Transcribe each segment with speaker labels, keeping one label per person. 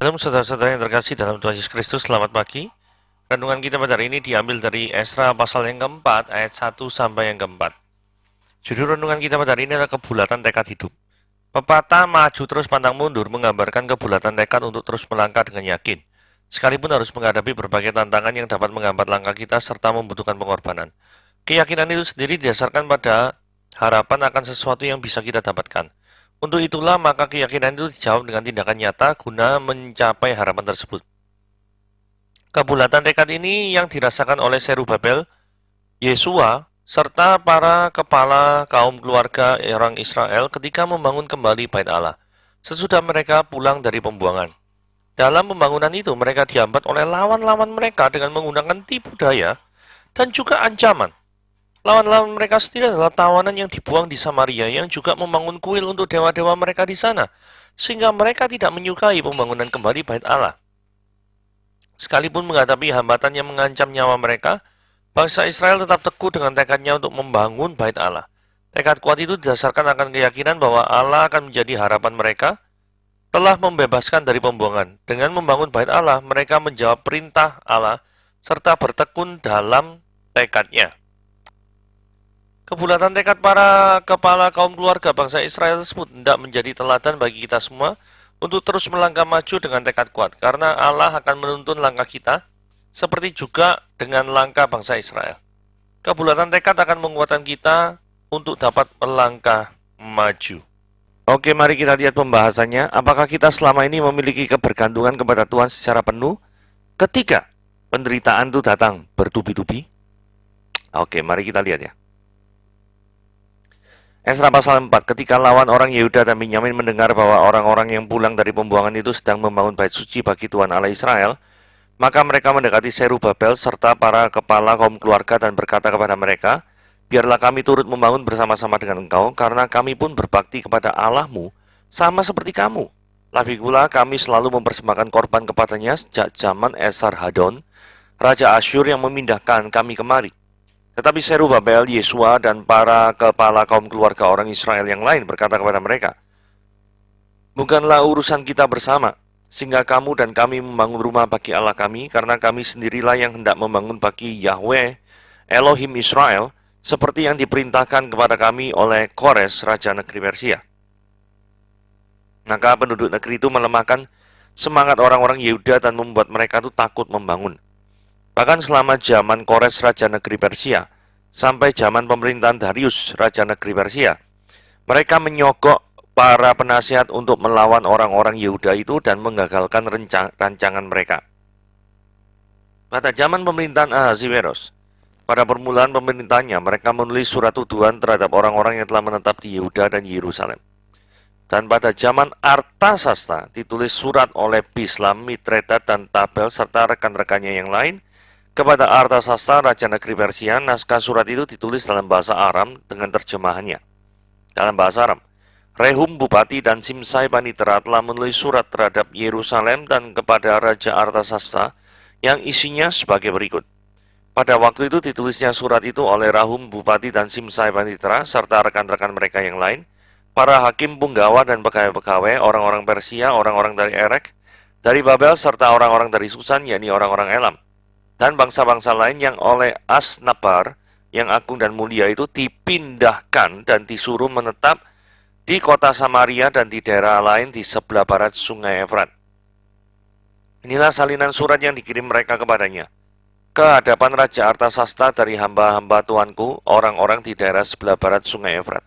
Speaker 1: Shalom saudara-saudara yang terkasih dalam Tuhan Yesus Kristus, selamat pagi. Renungan kita pada hari ini diambil dari Esra pasal yang keempat, ayat 1 sampai yang keempat. Judul renungan kita pada hari ini adalah kebulatan tekad hidup. Pepatah maju terus pantang mundur menggambarkan kebulatan tekad untuk terus melangkah dengan yakin. Sekalipun harus menghadapi berbagai tantangan yang dapat menghambat langkah kita serta membutuhkan pengorbanan. Keyakinan itu sendiri didasarkan pada harapan akan sesuatu yang bisa kita dapatkan. Untuk itulah maka keyakinan itu dijawab dengan tindakan nyata guna mencapai harapan tersebut. Kebulatan tekad ini yang dirasakan oleh Serubabel, Yesua, serta para kepala kaum keluarga orang Israel ketika membangun kembali bait Allah, sesudah mereka pulang dari pembuangan. Dalam pembangunan itu mereka dihambat oleh lawan-lawan mereka dengan menggunakan tipu daya dan juga ancaman. Lawan-lawan mereka sendiri adalah tawanan yang dibuang di Samaria yang juga membangun kuil untuk dewa-dewa mereka di sana, sehingga mereka tidak menyukai pembangunan kembali bait Allah. Sekalipun menghadapi hambatan yang mengancam nyawa mereka, bangsa Israel tetap teguh dengan tekadnya untuk membangun bait Allah. Tekad kuat itu didasarkan akan keyakinan bahwa Allah akan menjadi harapan mereka, telah membebaskan dari pembuangan. Dengan membangun bait Allah, mereka menjawab perintah Allah, serta bertekun dalam tekadnya. Kebulatan tekad para kepala kaum keluarga bangsa Israel tersebut hendak menjadi teladan bagi kita semua untuk terus melangkah maju dengan tekad kuat, karena Allah akan menuntun langkah kita, seperti juga dengan langkah bangsa Israel. Kebulatan tekad akan menguatkan kita untuk dapat melangkah maju. Oke, mari kita lihat pembahasannya. Apakah kita selama ini memiliki kebergantungan kepada Tuhan secara penuh ketika penderitaan itu datang bertubi-tubi? Oke, mari kita lihat ya. Esra pasal 4, ketika lawan orang Yehuda dan Benyamin mendengar bahwa orang-orang yang pulang dari pembuangan itu sedang membangun bait suci bagi Tuhan Allah Israel, maka mereka mendekati Serubabel serta para kepala kaum keluarga dan berkata kepada mereka, biarlah kami turut membangun bersama-sama dengan engkau, karena kami pun berbakti kepada Allahmu, sama seperti kamu. Lagi pula kami selalu mempersembahkan korban kepadanya sejak zaman Esarhadon, Raja Asyur yang memindahkan kami kemari. Tetapi Serubabel, Yesua, dan para kepala kaum keluarga orang Israel yang lain berkata kepada mereka, bukanlah urusan kita bersama, sehingga kamu dan kami membangun rumah bagi Allah kami, karena kami sendirilah yang hendak membangun bagi Yahweh, Elohim Israel, seperti yang diperintahkan kepada kami oleh Kores, Raja Negeri Persia. Maka penduduk negeri itu melemahkan semangat orang-orang Yehuda dan membuat mereka itu takut membangun. Bahkan selama zaman Kores Raja Negeri Persia sampai zaman pemerintahan Darius Raja Negeri Persia, mereka menyogok para penasihat untuk melawan orang-orang Yehuda itu dan menggagalkan rancangan mereka. Pada zaman pemerintahan Ahasveros, pada permulaan pemerintahannya mereka menulis surat tuduhan terhadap orang-orang yang telah menetap di Yehuda dan Yerusalem. Dan pada zaman Artasasta ditulis surat oleh Bislam, Mitredat, dan Tabel serta rekan-rekannya yang lain kepada Artasasta, Raja Negeri Persia. Naskah surat itu ditulis dalam bahasa Aram dengan terjemahannya. Dalam bahasa Aram, Rehum Bupati dan Simsai Panitera telah menulis surat terhadap Yerusalem dan kepada Raja Artasasta yang isinya sebagai berikut. Pada waktu itu ditulisnya surat itu oleh Rahum Bupati dan Simsai Panitera serta rekan-rekan mereka yang lain, para hakim punggawa dan pegawai-pegawai, orang-orang Persia, orang-orang dari Erek, dari Babel, serta orang-orang dari Susan, yakni orang-orang Elam, dan bangsa-bangsa lain yang oleh Asnabar yang agung dan mulia itu dipindahkan dan disuruh menetap di kota Samaria dan di daerah lain di sebelah barat sungai Efrat. Inilah salinan surat yang dikirim mereka kepadanya. Ke hadapan Raja Artasasta dari hamba-hamba Tuanku, orang-orang di daerah sebelah barat sungai Efrat.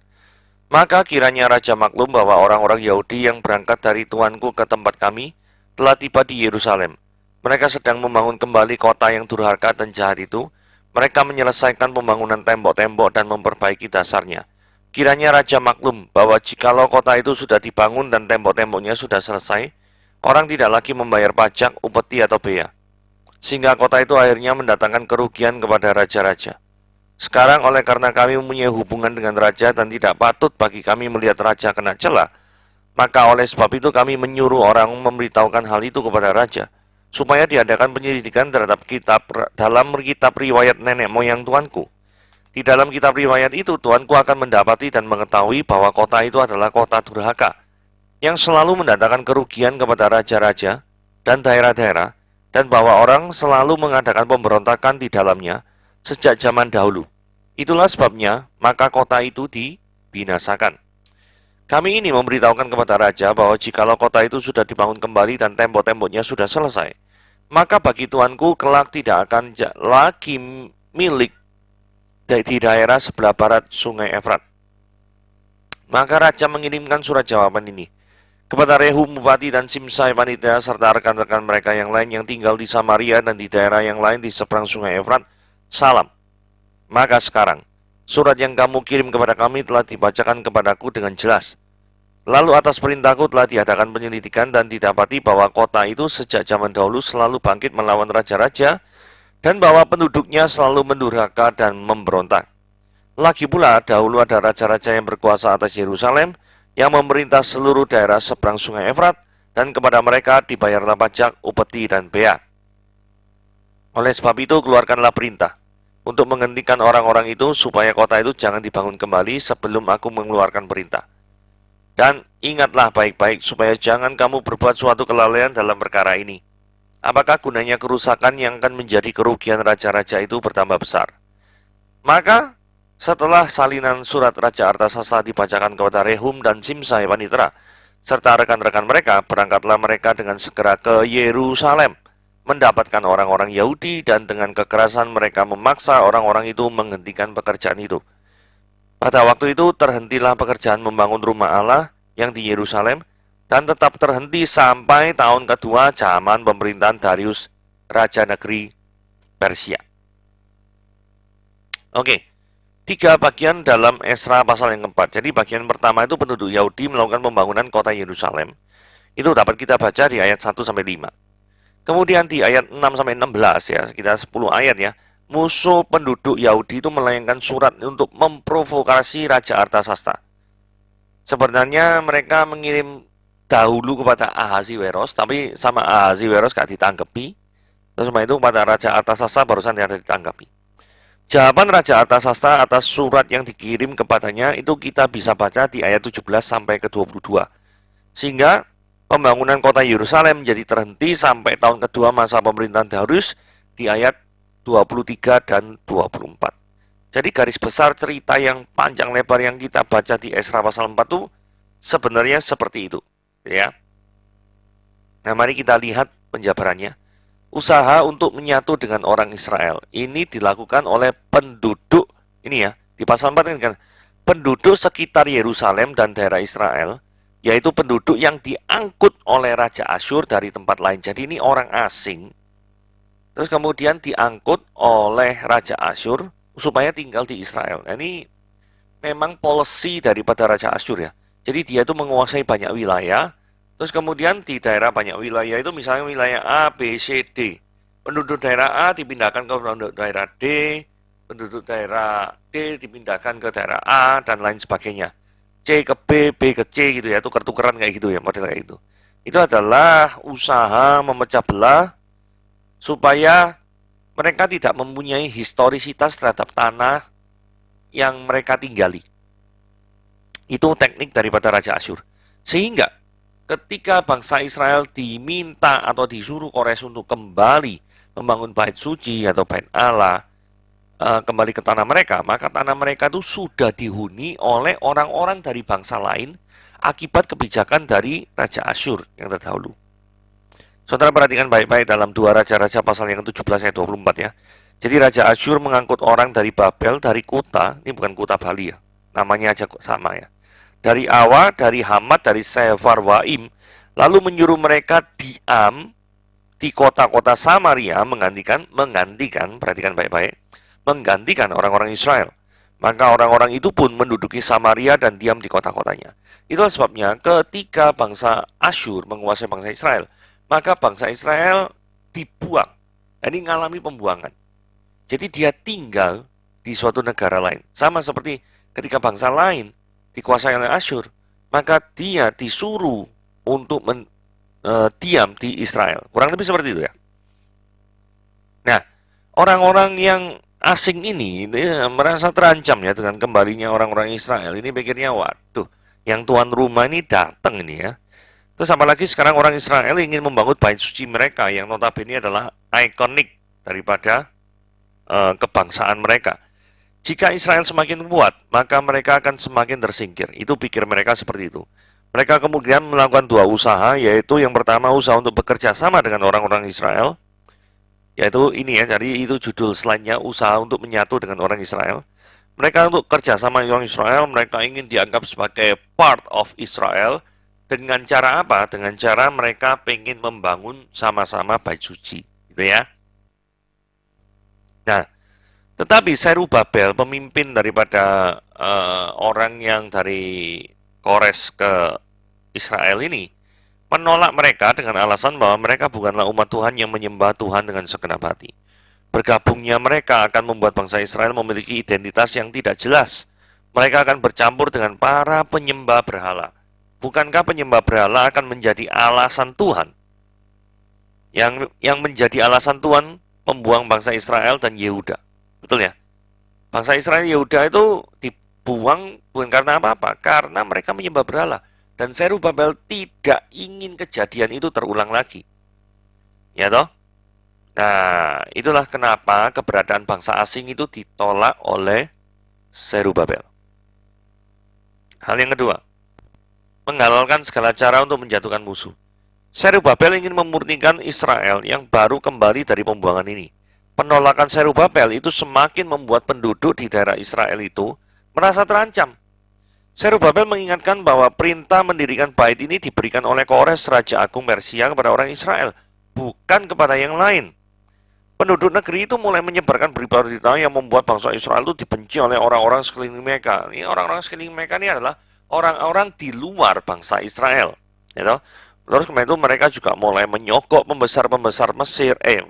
Speaker 1: Maka kiranya Raja maklum bahwa orang-orang Yahudi yang berangkat dari Tuanku ke tempat kami telah tiba di Yerusalem. Mereka sedang membangun kembali kota yang durhaka dan jahat itu. Mereka menyelesaikan pembangunan tembok-tembok dan memperbaiki dasarnya. Kiranya Raja maklum bahwa jikalau kota itu sudah dibangun dan tembok-temboknya sudah selesai, orang tidak lagi membayar pajak, upeti, atau bea. Sehingga kota itu akhirnya mendatangkan kerugian kepada raja-raja. Sekarang oleh karena kami mempunyai hubungan dengan raja dan tidak patut bagi kami melihat raja kena cela, maka oleh sebab itu kami menyuruh orang memberitahukan hal itu kepada raja, supaya diadakan penyelidikan terhadap dalam kitab riwayat nenek moyang Tuanku. Di dalam kitab riwayat itu, Tuanku akan mendapati dan mengetahui bahwa kota itu adalah kota durhaka, yang selalu mendatangkan kerugian kepada raja-raja, dan daerah-daerah, dan bahwa orang selalu mengadakan pemberontakan di dalamnya sejak zaman dahulu. Itulah sebabnya, maka kota itu dibinasakan. Kami ini memberitahukan kepada raja bahwa jikalau kota itu sudah dibangun kembali dan tembok-temboknya sudah selesai, maka bagi tuanku kelak tidak akan lagi milik di daerah sebelah barat sungai Efrat. Maka raja mengirimkan surat jawaban ini kepada Rehum bupati dan Simsai panitia serta rekan-rekan mereka yang lain yang tinggal di Samaria dan di daerah yang lain di seberang sungai Efrat. Salam. Maka sekarang, surat yang kamu kirim kepada kami telah dibacakan kepadaku dengan jelas. Lalu atas perintahku telah diadakan penyelidikan dan didapati bahwa kota itu sejak zaman dahulu selalu bangkit melawan raja-raja dan bahwa penduduknya selalu mendurhaka dan memberontak. Lagi pula dahulu ada raja-raja yang berkuasa atas Yerusalem yang memerintah seluruh daerah seberang sungai Efrat dan kepada mereka dibayarlah pajak, upeti, dan bea. Oleh sebab itu keluarkanlah perintah untuk menghentikan orang-orang itu supaya kota itu jangan dibangun kembali sebelum aku mengeluarkan perintah. Dan ingatlah baik-baik supaya jangan kamu berbuat suatu kelalaian dalam perkara ini. Apakah gunanya kerusakan yang akan menjadi kerugian raja-raja itu bertambah besar? Maka setelah salinan surat Raja Artasasta dibacakan kepada Rehum dan Simsai panitera serta rekan-rekan mereka, berangkatlah mereka dengan segera ke Yerusalem mendapatkan orang-orang Yahudi dan dengan kekerasan mereka memaksa orang-orang itu menghentikan pekerjaan itu. Pada waktu itu terhentilah pekerjaan membangun rumah Allah yang di Yerusalem dan tetap terhenti sampai tahun kedua zaman pemerintahan Darius, Raja Negeri Persia. Oke, 3 bagian dalam Esra pasal yang keempat. Jadi bagian pertama itu penduduk Yahudi melakukan pembangunan kota Yerusalem. Itu dapat kita baca di ayat 1-5. Kemudian di ayat 6-16 ya, sekitar 10 ayat ya, musuh penduduk Yahudi itu melayangkan surat untuk memprovokasi Raja Artasasta. Sebenarnya mereka mengirim dahulu kepada Ahasiweros, tapi sama Ahasiweros gak ditanggapi. Terus sama itu kepada Raja Artasasta barusan yang ditanggapi. Jawaban Raja Artasasta atas surat yang dikirim kepadanya itu kita bisa baca di ayat 17 sampai ke 22. Sehingga pembangunan kota Yerusalem menjadi terhenti sampai tahun kedua masa pemerintahan Darius di ayat 23 dan 24. Jadi garis besar cerita yang panjang lebar yang kita baca di Esra pasal 4 itu sebenarnya seperti itu, ya. Nah, mari kita lihat penjabarannya. Usaha untuk menyatu dengan orang Israel ini dilakukan oleh penduduk ini ya, di pasal 4 ini kan penduduk sekitar Yerusalem dan daerah Israel, yaitu penduduk yang diangkut oleh Raja Asyur dari tempat lain. Jadi ini orang asing, terus kemudian diangkut oleh Raja Asyur supaya tinggal di Israel. Nah, ini memang policy daripada Raja Asyur ya. Jadi dia itu menguasai banyak wilayah. Terus kemudian di daerah banyak wilayah itu misalnya wilayah A, B, C, D. Penduduk daerah A dipindahkan ke penduduk daerah D, penduduk daerah D dipindahkan ke daerah A, dan lain sebagainya. C ke B, B ke C gitu ya, tuker-tukeran kayak gitu ya, model kayak gitu. Itu adalah usaha memecah belah supaya mereka tidak mempunyai historisitas terhadap tanah yang mereka tinggali. Itu teknik daripada Raja Asyur. Sehingga ketika bangsa Israel diminta atau disuruh Kores untuk kembali membangun bait suci atau bait Allah, kembali ke tanah mereka, maka tanah mereka itu sudah dihuni oleh orang-orang dari bangsa lain akibat kebijakan dari Raja Asyur yang terdahulu. Saudara perhatikan baik-baik dalam 2 Raja-Raja pasal yang ke-17 ayat 24 ya. Jadi Raja Asyur mengangkut orang dari Babel, dari Kuta, ini bukan Kuta Bali ya, namanya aja kok sama ya, dari Awa, dari Hamat, dari Sefarwaim, lalu menyuruh mereka diam di kota-kota Samaria menggantikan, perhatikan baik-baik, menggantikan orang-orang Israel. Maka orang-orang itu pun menduduki Samaria dan diam di kota-kotanya. Itulah sebabnya ketika bangsa Asyur menguasai bangsa Israel, maka bangsa Israel dibuang. Ini mengalami pembuangan. Jadi dia tinggal di suatu negara lain. Sama seperti ketika bangsa lain dikuasai oleh Asyur, maka dia disuruh untuk diam di Israel. Kurang lebih seperti itu ya. Nah, orang-orang yang asing ini merasa terancam ya dengan kembalinya orang-orang Israel. Ini pikirnya, waduh, yang tuan rumah ini datang ini ya. Terus apalagi sekarang orang Israel ingin membangun bait suci mereka yang notabene adalah ikonik daripada kebangsaan mereka. Jika Israel semakin kuat, maka mereka akan semakin tersingkir. Itu pikir mereka seperti itu. Mereka kemudian melakukan dua usaha, yaitu yang pertama usaha untuk bekerja sama dengan orang-orang Israel, yaitu ini ya, jadi itu judul slide-nya, usaha untuk menyatu dengan orang Israel. Mereka untuk kerja sama dengan orang Israel, mereka ingin dianggap sebagai part of Israel. Dengan cara apa? Dengan cara mereka ingin membangun sama-sama bait suci, gitu ya. Nah, tetapi Zerubabel, pemimpin daripada orang yang dari Kores ke Israel ini, menolak mereka dengan alasan bahwa mereka bukanlah umat Tuhan yang menyembah Tuhan dengan segenap hati. Bergabungnya mereka akan membuat bangsa Israel memiliki identitas yang tidak jelas. Mereka akan bercampur dengan para penyembah berhala. Bukankah penyembah berhala akan menjadi alasan Tuhan? Yang menjadi alasan Tuhan membuang bangsa Israel dan Yehuda. Betul ya? Bangsa Israel Yehuda itu dibuang bukan karena apa-apa, karena mereka menyembah berhala. Dan Zerubabel tidak ingin kejadian itu terulang lagi. Ya toh? Nah, itulah kenapa keberadaan bangsa asing itu ditolak oleh Zerubabel. Hal yang kedua, menghalalkan segala cara untuk menjatuhkan musuh. Zerubabel ingin memurnikan Israel yang baru kembali dari pembuangan ini. Penolakan Zerubabel itu semakin membuat penduduk di daerah Israel itu merasa terancam. Zerubabel mengingatkan bahwa perintah mendirikan bait ini diberikan oleh Kores, Raja Agung Persia kepada orang Israel, bukan kepada yang lain. Penduduk negeri itu mulai menyebarkan berita-berita yang membuat bangsa Israel itu dibenci oleh orang-orang sekeliling mereka. Ini orang-orang sekeliling mereka ini adalah orang-orang di luar bangsa Israel. Ya, terus kemudian itu mereka juga mulai menyogok pembesar-pembesar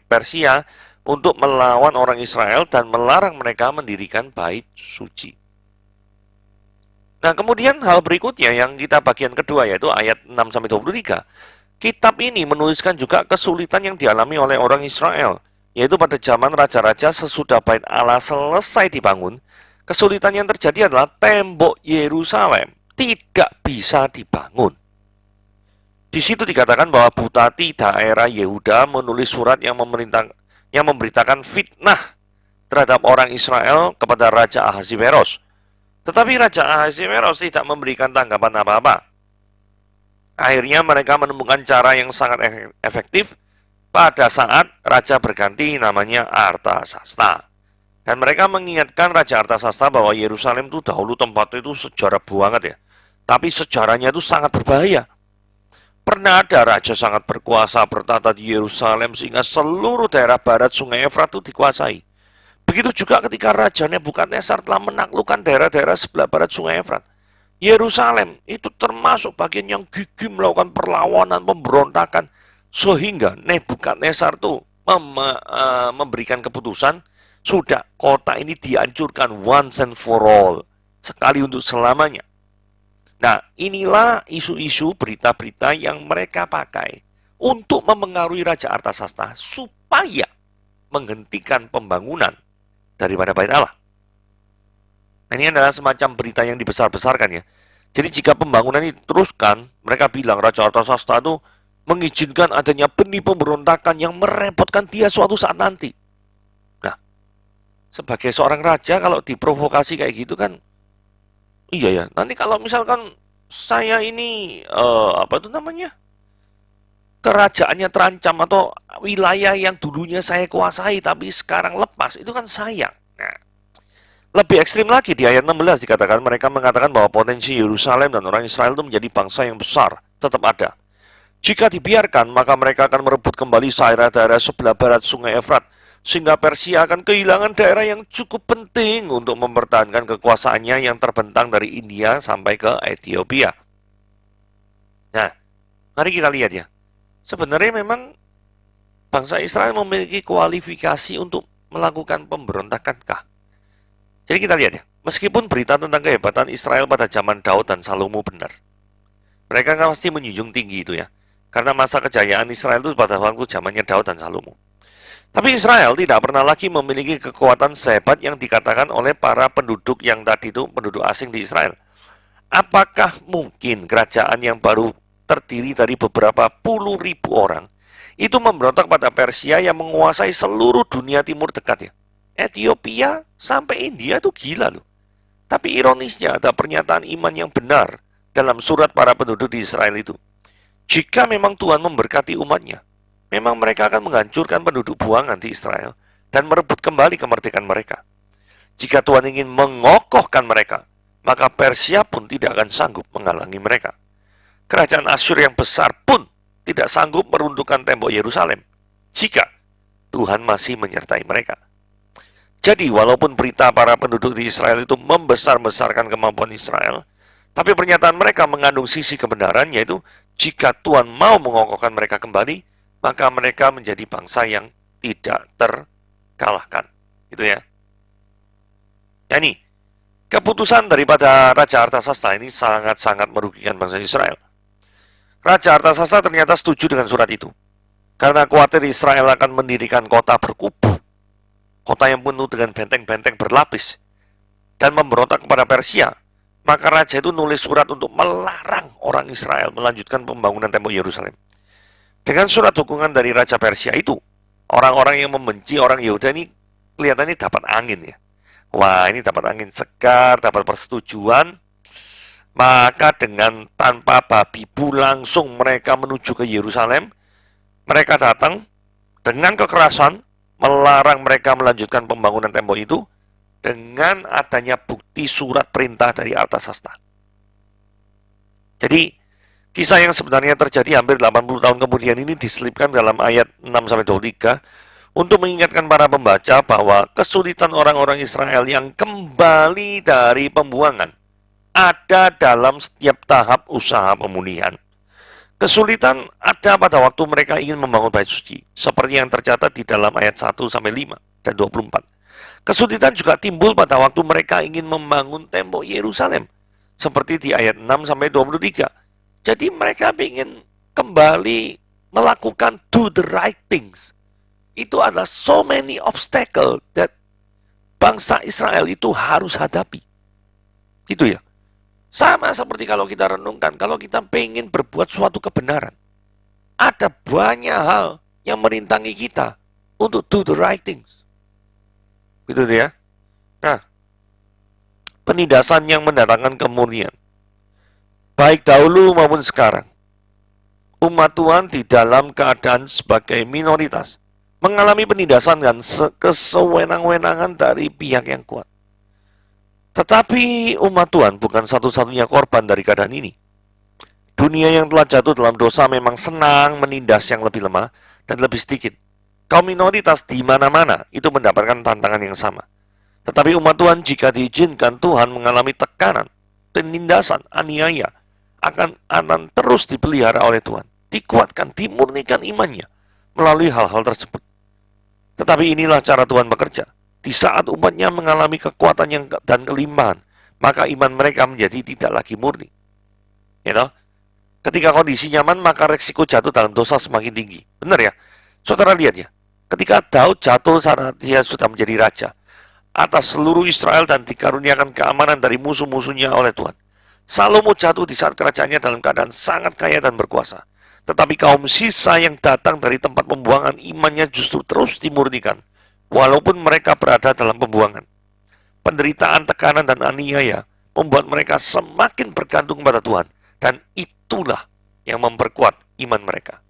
Speaker 1: Persia untuk melawan orang Israel dan melarang mereka mendirikan bait suci. Nah, kemudian hal berikutnya yang kita bagian kedua yaitu ayat 6-23. Kitab ini menuliskan juga kesulitan yang dialami oleh orang Israel, yaitu pada zaman raja-raja sesudah bait Allah selesai dibangun, kesulitan yang terjadi adalah tembok Yerusalem tidak bisa dibangun. Di situ dikatakan bahwa Bupati daerah Yehuda menulis surat yang memberitakan fitnah terhadap orang Israel kepada Raja Ahasveros. Tetapi Raja Ahasveros tidak memberikan tanggapan apa-apa. Akhirnya mereka menemukan cara yang sangat efektif pada saat Raja berganti namanya Artasasta. Dan mereka mengingatkan Raja Artasasta bahwa Yerusalem itu dahulu tempatnya itu sejarah banget ya. Tapi sejarahnya itu sangat berbahaya. Pernah ada raja sangat berkuasa bertata di Yerusalem sehingga seluruh daerah barat Sungai Efrat itu dikuasai. Begitu juga ketika Raja Nebukadnezar telah menaklukkan daerah-daerah sebelah barat Sungai Efrat. Yerusalem itu termasuk bagian yang gigih melakukan perlawanan, pemberontakan. Sehingga Nebukadnezar itu memberikan keputusan, sudah kota ini dihancurkan once and for all. Sekali untuk selamanya. Nah, inilah isu-isu berita-berita yang mereka pakai untuk mempengaruhi Raja Artasasta supaya menghentikan pembangunan daripada bait Allah. Nah, ini adalah semacam berita yang dibesar-besarkan ya. Jadi jika pembangunan ini diteruskan, mereka bilang Raja Artasasta itu mengizinkan adanya benih pemberontakan yang merepotkan dia suatu saat nanti. Nah, sebagai seorang raja kalau diprovokasi kayak gitu kan, iya ya, nanti kalau misalkan saya ini kerajaannya terancam atau wilayah yang dulunya saya kuasai tapi sekarang lepas, itu kan sayang. Nah, lebih ekstrim lagi di ayat 16 dikatakan mereka mengatakan bahwa potensi Yerusalem dan orang Israel itu menjadi bangsa yang besar tetap ada. Jika dibiarkan, maka mereka akan merebut kembali daerah-daerah sebelah barat Sungai Efrat, sehingga Persia akan kehilangan daerah yang cukup penting untuk mempertahankan kekuasaannya yang terbentang dari India sampai ke Ethiopia. Nah, mari kita lihat ya. Sebenarnya memang bangsa Israel memiliki kualifikasi untuk melakukan pemberontakan-kah? Jadi kita lihat ya, meskipun berita tentang kehebatan Israel pada zaman Daud dan Salomo benar, mereka kan pasti menjunjung tinggi itu ya, karena masa kejayaan Israel itu pada waktu zamannya Daud dan Salomo. Tapi Israel tidak pernah lagi memiliki kekuatan sehebat yang dikatakan oleh para penduduk yang tadi itu penduduk asing di Israel. Apakah mungkin kerajaan yang baru terdiri dari beberapa puluh ribu orang, itu memberontak pada Persia yang menguasai seluruh dunia timur dekat ya. Ethiopia sampai India tuh gila loh. Tapi ironisnya ada pernyataan iman yang benar dalam surat para penduduk di Israel itu. Jika memang Tuhan memberkati umatnya, memang mereka akan menghancurkan penduduk buangan di Israel dan merebut kembali kemerdekaan mereka. Jika Tuhan ingin mengokohkan mereka, maka Persia pun tidak akan sanggup menghalangi mereka. Kerajaan Asyur yang besar pun tidak sanggup meruntuhkan tembok Yerusalem jika Tuhan masih menyertai mereka. Jadi walaupun berita para penduduk di Israel itu membesar-besarkan kemampuan Israel, tapi pernyataan mereka mengandung sisi kebenaran, yaitu jika Tuhan mau mengokohkan mereka kembali, maka mereka menjadi bangsa yang tidak terkalahkan. Gitu ya. Yani, keputusan daripada Raja Artasasta ini sangat-sangat merugikan bangsa Israel. Raja Artasasta ternyata setuju dengan surat itu. Karena khawatir Israel akan mendirikan kota berkubu, kota yang penuh dengan benteng-benteng berlapis, dan memberontak kepada Persia. Maka raja itu nulis surat untuk melarang orang Israel melanjutkan pembangunan tembok Yerusalem. Dengan surat dukungan dari Raja Persia itu, orang-orang yang membenci orang Yehuda ini kelihatannya dapat angin ya. Wah, ini dapat angin segar, dapat persetujuan. Maka dengan tanpa babi bu langsung mereka menuju ke Yerusalem. Mereka datang dengan kekerasan, melarang mereka melanjutkan pembangunan tembok itu dengan adanya bukti surat perintah dari Artasasta. Jadi, kisah yang sebenarnya terjadi hampir 80 tahun kemudian ini diselipkan dalam ayat 6-23 untuk mengingatkan para pembaca bahwa kesulitan orang-orang Israel yang kembali dari pembuangan ada dalam setiap tahap usaha pemulihan. Kesulitan ada pada waktu mereka ingin membangun bait suci, seperti yang tercatat di dalam ayat 1-5 dan 24. Kesulitan juga timbul pada waktu mereka ingin membangun tembok Yerusalem, seperti di ayat 6-23. Jadi mereka ingin kembali melakukan do the right things. Itu adalah so many obstacle that bangsa Israel itu harus hadapi. Gitu ya. Sama seperti kalau kita renungkan, kalau kita pengen berbuat suatu kebenaran, ada banyak hal yang merintangi kita untuk do the right things. Gitu ya. Nah, penindasan yang mendatangkan kemurnian, baik dahulu maupun sekarang, umat Tuhan di dalam keadaan sebagai minoritas mengalami penindasan dan kesewenang-wenangan dari pihak yang kuat. Tetapi umat Tuhan bukan satu-satunya korban dari keadaan ini. Dunia yang telah jatuh dalam dosa memang senang menindas yang lebih lemah dan lebih sedikit. Kaum minoritas di mana-mana itu mendapatkan tantangan yang sama. Tetapi umat Tuhan jika diizinkan Tuhan mengalami tekanan, penindasan, aniaya, akan terus dipelihara oleh Tuhan. Dikuatkan, dimurnikan imannya melalui hal-hal tersebut. Tetapi inilah cara Tuhan bekerja. Di saat umatnya mengalami kekuatan dan kelimpahan, maka iman mereka menjadi tidak lagi murni. Ketika kondisi nyaman, maka resiko jatuh dalam dosa semakin tinggi. Benar ya? Saudara lihat ya, ketika Daud jatuh saat dia sudah menjadi raja atas seluruh Israel dan dikaruniakan keamanan dari musuh-musuhnya oleh Tuhan. Salomo jatuh di saat kerajaannya dalam keadaan sangat kaya dan berkuasa. Tetapi kaum sisa yang datang dari tempat pembuangan imannya justru terus dimurnikan, walaupun mereka berada dalam pembuangan. Penderitaan, tekanan, dan aniaya membuat mereka semakin bergantung pada Tuhan, dan itulah yang memperkuat iman mereka.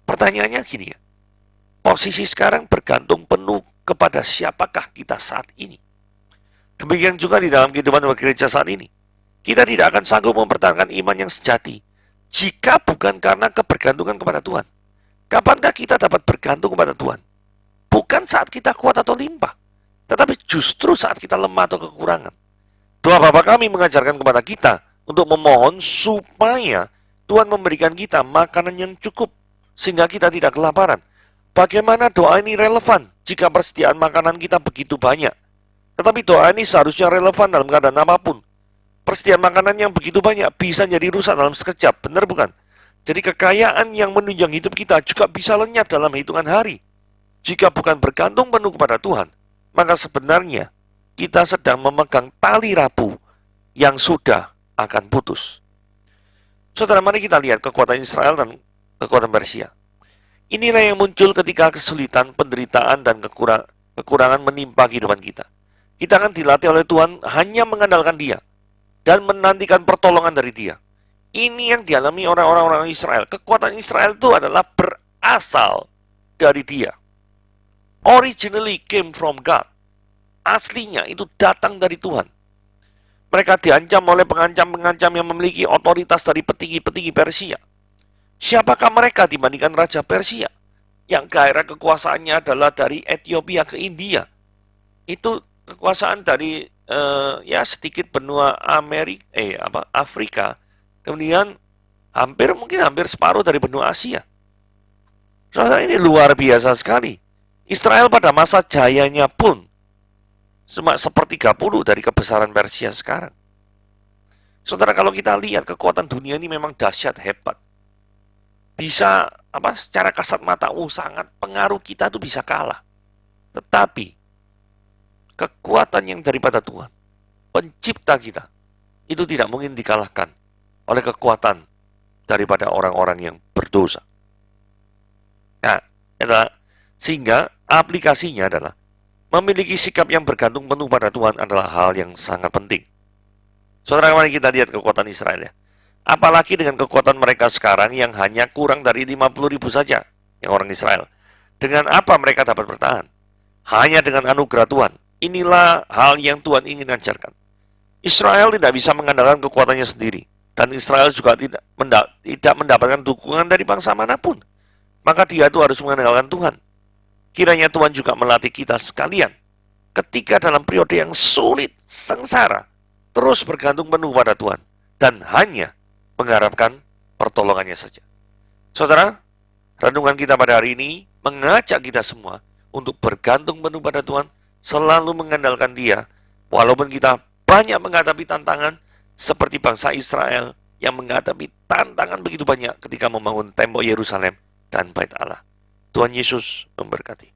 Speaker 1: Pertanyaannya gini ya, posisi sekarang bergantung penuh kepada siapakah kita saat ini. Demikian juga di dalam kehidupan gereja saat ini. Kita tidak akan sanggup mempertahankan iman yang sejati jika bukan karena kebergantungan kepada Tuhan. Kapankah kita dapat bergantung kepada Tuhan? Bukan saat kita kuat atau limpah, tetapi justru saat kita lemah atau kekurangan. Doa Bapa kami mengajarkan kepada kita untuk memohon supaya Tuhan memberikan kita makanan yang cukup, sehingga kita tidak kelaparan. Bagaimana doa ini relevan jika persediaan makanan kita begitu banyak? Tetapi doa ini seharusnya relevan dalam keadaan apapun. Persediaan makanan yang begitu banyak bisa jadi rusak dalam sekejap, benar bukan? Jadi kekayaan yang menunjang hidup kita juga bisa lenyap dalam hitungan hari. Jika bukan bergantung penuh kepada Tuhan, maka sebenarnya kita sedang memegang tali rapuh yang sudah akan putus. Saudara, mari kita lihat kekuatan Israel dan kekuatan Persia. Inilah yang muncul ketika kesulitan, penderitaan, dan kekurangan menimpa kehidupan kita. Kita akan dilatih oleh Tuhan hanya mengandalkan Dia dan menantikan pertolongan dari Dia. Ini yang dialami orang-orang Israel. Kekuatan Israel itu adalah berasal dari Dia. Originally came from God. Aslinya itu datang dari Tuhan. Mereka diancam oleh pengancam-pengancam yang memiliki otoritas dari petinggi-petinggi Persia. Siapakah mereka dibandingkan Raja Persia? Yang gairah kekuasaannya adalah dari Ethiopia ke India. Itu kekuasaan dari ya sedikit benua Afrika. Kemudian mungkin hampir separuh dari benua Asia. Saudara, ini luar biasa sekali. Israel pada masa jayanya pun cuma 1/30 dari kebesaran Persia sekarang. Saudara, kalau kita lihat kekuatan dunia ini memang dahsyat, hebat. Bisa secara kasat mata sangat pengaruh kita tuh bisa kalah. Tetapi kekuatan yang daripada Tuhan, pencipta kita, itu tidak mungkin dikalahkan oleh kekuatan daripada orang-orang yang berdosa. Nah, sehingga aplikasinya adalah memiliki sikap yang bergantung penuh pada Tuhan adalah hal yang sangat penting. Saudara, mari kita lihat kekuatan Israel ya. Apalagi dengan kekuatan mereka sekarang yang hanya kurang dari 50.000 saja, yang orang Israel. Dengan apa mereka dapat bertahan? Hanya dengan anugerah Tuhan. Inilah hal yang Tuhan ingin ajarkan. Israel tidak bisa mengandalkan kekuatannya sendiri. Dan Israel juga tidak mendapatkan dukungan dari bangsa manapun. Maka dia itu harus mengandalkan Tuhan. Kiranya Tuhan juga melatih kita sekalian. Ketika dalam periode yang sulit, sengsara, terus bergantung penuh pada Tuhan. Dan hanya mengharapkan pertolongannya saja. Saudara, renungan kita pada hari ini mengajak kita semua untuk bergantung penuh pada Tuhan, selalu mengandalkan Dia, walaupun kita banyak menghadapi tantangan seperti bangsa Israel yang menghadapi tantangan begitu banyak ketika membangun tembok Yerusalem dan Bait Allah. Tuhan Yesus memberkati.